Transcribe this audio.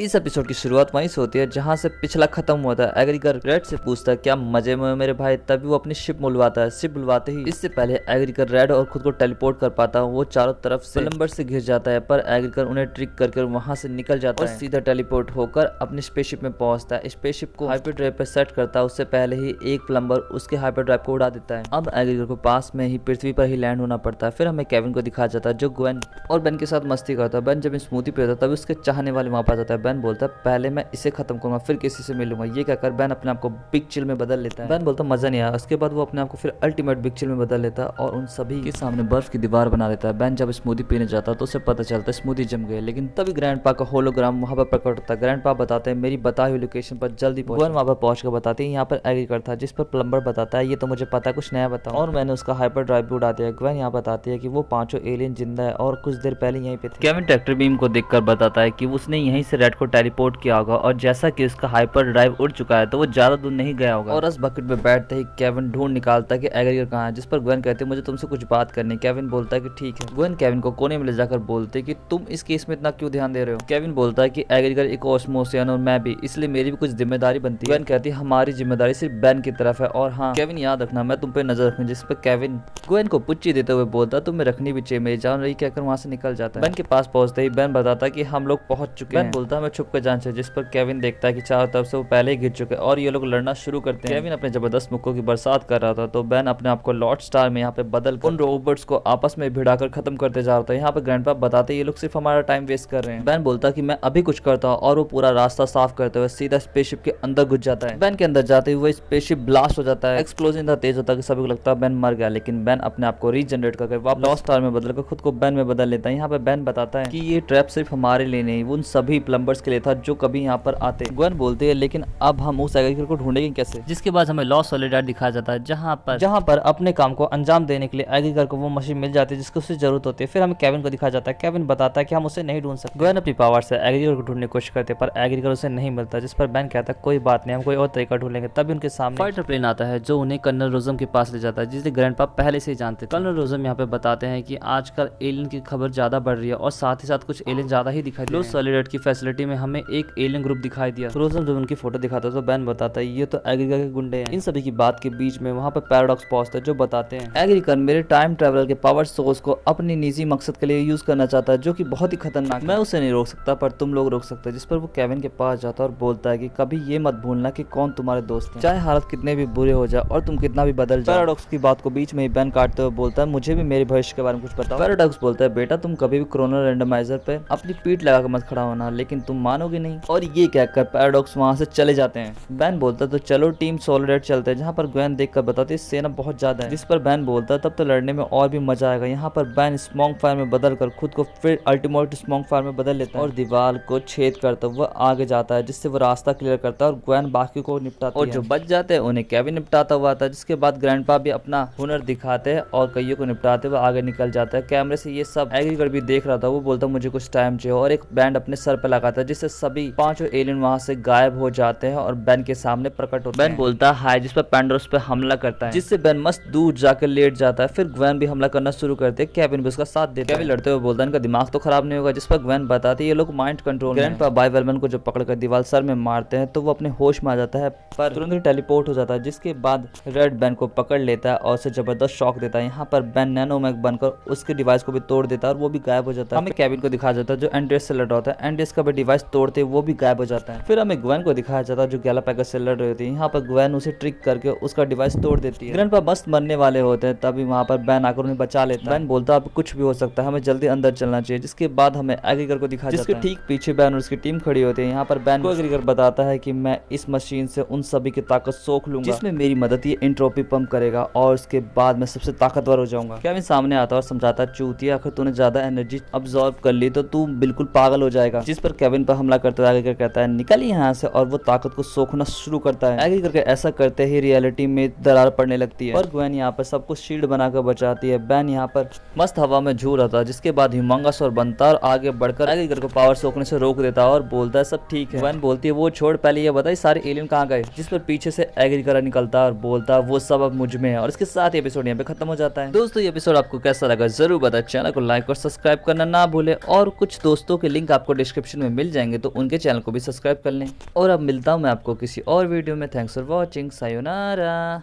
इस एपिसोड की शुरुआत वहीं से होती है जहां से पिछला खत्म हुआ था। एग्रीकर रेड से पूछता है क्या मजे में हो मेरे भाई, तभी वो अपनी शिप बुलवाता है। शिप बुलवाते ही इससे पहले एग्रीकर रेड और खुद को टेलीपोर्ट कर पाता, वो चारों तरफ से प्लम्बर से घिर जाता है, पर एग्रीकर उन्हें ट्रिक करके वहां से निकल जाता है और सीधा टेलीपोर्ट होकर अपनी स्पेसशिप में पहुंचता है। स्पेसशिप को हाइपरड्राइव पर सेट करता है, उससे पहले ही एक प्लम्बर उसके हाइपरड्राइव को उड़ा देता है। अब एग्रीकर को पास में ही पृथ्वी पर ही लैंड होना पड़ता है। फिर हमें केविन को दिखाया जाता है जो ग्वेन और बेन के साथ मस्ती करता है। बेन जब स्मूथी पे होता है तभी उसके चाहने वाले वहां पर जाता है। बेन बोलता है पहले मैं इसे खत्म करूंगा फिर किसी से मिलूंगा। ये कहकर बेन अपने आप को बिग चिल में बदल लेता है। बेन बोलता मजा नहीं आया। उसके बाद वो अपने आप को फिर अल्टीमेट बिग चिल में बदल लेता है और उन सभी के सामने बर्फ की दीवार बना लेता है। बेन जब स्मूदी पीने जाता है तो उसे पता चलता है स्मूदी जम गई, लेकिन तभी ग्रैंडपा का होलोग्राम वहां पर प्रकट होता है। ग्रैंडपा बताते हैं मेरी बताई हुई लोकेशन पर जल्दी पहुंच। वहां पर पहुंचकर बताते हैं यहाँ पर एग्रीकर था, जिस पर प्लम्बर बताता है ये तो मुझे पता है, कुछ नया बताओ। और मैंने उसका हाइपर ड्राइव भी उड़ा दिया। ग्वेन यहाँ बताती है कि वो पांचों एलियन जिंदा है और कुछ देर पहले यहीं पे थे। केविन ट्रैक्टर बीम को देखकर बताता है कि उसने यहीं से रेड को टेलीपोर्ट किया होगा और जैसा कि उसका हाइपर ड्राइव उड़ चुका है तो वो ज्यादा दूर नहीं गया होगा। और उस बकेट में बैठते ही केविन ढूंढ निकालता है कि एग्रीकर कहाँ है, जिस पर ग्वेन कहती है मुझे तुमसे कुछ बात करनी है। केविन बोलता है कि ठीक है। ग्वेन केविन को कोने में ले जाकर बोलते है कि तुम इस केस में इतना क्यों ध्यान दे रहे हो। केविन बोलता है कि एग्रीकर एक ऑस्मोसियन और मैं भी, इसलिए मेरी भी कुछ जिम्मेदारी बनती है। ग्वेन कहती है हमारी जिम्मेदारी सिर्फ बेन की तरफ है और हाँ केविन याद रखना मैं तुम पे नजर रखूंगी। जिस पर केविन ग्वेन को पुच्ची देते हुए बोलता तुम्हें रखनी भी चाहिए मेरी जान रही, कहकर वहां से निकल जाता है। बेन के पास पहुंचते ही बेन बताता है कि हम लोग पहुंच चुके हैं। बेन बोलता है मैं छुप कर जान चाहिए, जिस पर केविन देखता है कि चारों तरफ से वो पहले ही गिर चुके हैं और ये लोग लड़ना शुरू करते हैं। केविन अपने जबरदस्त मुक्कों की बरसात कर रहा था तो बेन अपने आप को लॉर्ड स्टार में यहाँ पे बदल उन रोबोट्स को आपस में भिड़ाकर खत्म करते जा रहा था। यहाँ पे ग्रैंडपा बताते ये लोग सिर्फ हमारा टाइम वेस्ट कर रहे हैं। बेन बोलता कि मैं अभी कुछ करता हूँ और वो पूरा रास्ता साफ करते हुए सीधा स्पेसशिप के अंदर घुस जाता है। बेन के अंदर जाते हुए स्पेसशिप ब्लास्ट हो जाता है। एक्सप्लोजन इतना तेज होता है कि सभी को लगता है बेन मर गया, लेकिन बेन अपने आप को रीजनरेट करके वापस लॉर्ड स्टार में बदलकर खुद को बेन में बदल लेता है। यहाँ पे बेन बताता है कि ये ट्रैप सिर्फ हमारे लिए नहीं उन सभी प्लम्बर्स के लिए था जो कभी यहाँ पर आते। ग्वेन बोलती है लेकिन अब हम उस एग्रीकर को ढूंढेंगे कैसे, जिसके बाद हमें लॉस सॉलिडार दिखाया जाता है जहाँ पर अपने काम को अंजाम देने के लिए एग्रीकर को वो मशीन मिल जाती है जिसको उसे जरूरत होती है। फिर हमें केविन को दिखाया जाता है। केविन बताता है कि हम उसे नहीं ढूंढ सकते। ग्वेन अपनी पावर से एग्रीकर को ढूंढने की कोशिश करते पर एग्रीकर उसे नहीं मिलता, जिस पर बेन कहता है कोई बात नहीं हम कोई और तरीका ढूंढेंगे। तभी उनके सामने फाइटर प्लेन आता है जो उन्हें कर्नल रोजम के पास ले जाता है, जिसे ग्रैंडपा पहले से ही जानते थे। कर्नल रोजम यहाँ पे बताते हैं कि आजकल एलियन की खबर ज्यादा बढ़ रही है और साथ ही साथ कुछ एलियन ज्यादा ही दिखाई दे। सॉलिडार की फैसिलिटी में हमें एक एलियन ग्रुप दिखाई दिया। रोजम जब उनकी फोटो दिखाता है तो बेन बताता है ये तो एग्रीकर के गुंडे हैं। इन सभी की बात के बीच में वहाँ पर पैराडॉक्स पहुंचता है जो बताते हैं एग्रीकर मेरे टाइम ट्रेवलर के पावर सोर्स को अपनी निजी मकसद के लिए यूज करना चाहता है जो कि बहुत ही खतरनाक है। मैं उसे नहीं रोक सकता पर तुम लोग रोक सकते हैं। जिस पर वो केविन के पास जाता है और बोलता है कि कभी ये मत भूलना कि कौन तुम्हारे दोस्त हैं, चाहे हालत कितने भी बुरे हो जाए और तुम कितना भी बदल जाओ। पैराडॉक्स की बात को बीच में ही बेन काटते हुए बोलता है मुझे भी मेरे भविष्य के बारे में कुछ बताओ। पैराडॉक्स बोलता है बेटा तुम कभी भी क्रोनल रैंडमाइजर पे अपनी पीठ लगाकर मत खड़ा होना, लेकिन तुम मानोगे नहीं। और ये कहकर पैराडॉक्स वहां से चले जाते हैं। बेन बोलता है तो चलो टीम सॉलिडार चलते हैं, जहाँ पर ग्वेन देखकर बताती है सेना बहुत ज्यादा है। जिस पर बेन बोलता है तब तो लड़ने में और भी मजा आएगा। यहाँ पर बेन स्मॉग फायर में बदल कर खुद को फिर अल्टीमेट स्मॉग फायर में बदल लेता है और दीवार को छेद करता हुआ आगे जाता है, जिससे वो रास्ता क्लियर करता है और ग्वेन बाकी को निपटाती है और जो बच जाते हैं उन्हें केविन निपटाता हुआ था। जिसके बाद ग्रैंडपा भी अपना हुनर दिखाते हैं और कईयों को निपटाते हुए आगे निकल जाता है। कैमरे से ये सब एग्रीकर भी देख रहा था। वो बोलता मुझे कुछ टाइम चाहिए और एक बैंड अपने सर पे लगाता है, जिससे सभी पांचों एलियन वहां से गायब हो जाते हैं और बेन के सामने प्रकट होते हैं। बेन बोलता है हाय, जिस पर पैंडोरस पे हमला करता है, जिससे बेन मस्त दूर जाकर लेट जाता है। फिर ग्वेन भी हमला करना शुरू करते हैं। केविन भी उसका साथ देता है। केविन लड़ते हुए बोलता है इनका दिमाग तो खराब नहीं होगा, जिस पर ग्वेन बताती है ये लोग माइंड कंट्रोल। ग्रैंडपा बाइवेलमैन को जो पकड़कर दीवार सर में मारते हैं तो वो अपने होश में आ जाता है पर तुरंत ही टेलीपोर्ट हो जाता है। जिसके बाद रेड बेन को पकड़ लेता है और उसे जबरदस्त शॉक देता है। यहाँ पर बेन नैनोमैग बनकर उसके डिवाइस को भी तोड़ देता है और वो भी गायब हो जाता है। हमें केविन को दिखाया जाता है जो एंड्रेस से लड़ रहा होता है। एंड्रेस का भी डिवाइस तोड़ते वो भी गायब हो जाता है। फिर हमें ग्वेन को दिखाया जाता है जो गैलापैगस से लड़ रही होती है। यहाँ पर ग्वेन उसे ट्रिक करके उसका डिवाइस तोड़ देती है। ग्रैंडपा मस्त मरने वाले होते हैं तभी वहाँ पर बेन आकर उन्हें बचा लेता है। बेन बोलता है अब कुछ भी हो सकता है, हमें जल्दी अंदर चलना चाहिए। जिसके बाद हमें एग्रीकर को दिखाया जाता है जिसके ठीक पीछे बेन और उसकी टीम खड़ी होती है। यहाँ पर बेन को एग्रीकर बताता है कि मैं इस मशीन से उन सभी की ताकत सोख लूंगा जिसमें मेरी मदद ये एंट्रोपी पंप करेगा और उसके बाद मैं सबसे ताकतवर हो जाऊंगा। केविन सामने आता है और समझाता है चूतिया अगर तूने ज्यादा एनर्जी अब्सॉर्ब कर ली तो तू बिल्कुल पागल हो जाएगा। जिस पर केविन पर हमला करते हुए एग्रीकर कहता है निकल यहाँ से और वो ताकत को सोखना शुरू करता है। एग्रीकर के ऐसा करते ही रियलिटी में दरार पड़ने लगती है और ग्वेन यहाँ पर सब कुछ शील्ड बनाकर बचाती है। बेन यहाँ पर मस्त हवा में झूल रहा था। जिसके बाद ह्यूमंगस और बनता और आगे बढ़कर एग्रीकर को पावर सोखने से रोक देता है और बोलता है सब ठीक है। ग्वेन बोलती है वो छोड़ पहले ये बता सारे एलियन कहाँ गए। जिस पर पीछे से एग्रीकर निकलता है और बोलता है वो सब अब मुझ में है। और इसके साथ एपिसोड यहाँ पे खत्म हो जाता है। दोस्तों ये एपिसोड आपको कैसा लगा जरूर बताएं। चैनल को लाइक और सब्सक्राइब करना ना भूले और कुछ दोस्तों के लिंक आपको डिस्क्रिप्शन में मिल मिल जाएंगे तो उनके चैनल को भी सब्सक्राइब कर लें। और अब मिलता हूँ मैं आपको किसी और वीडियो में। Thanks for watching, sayonara.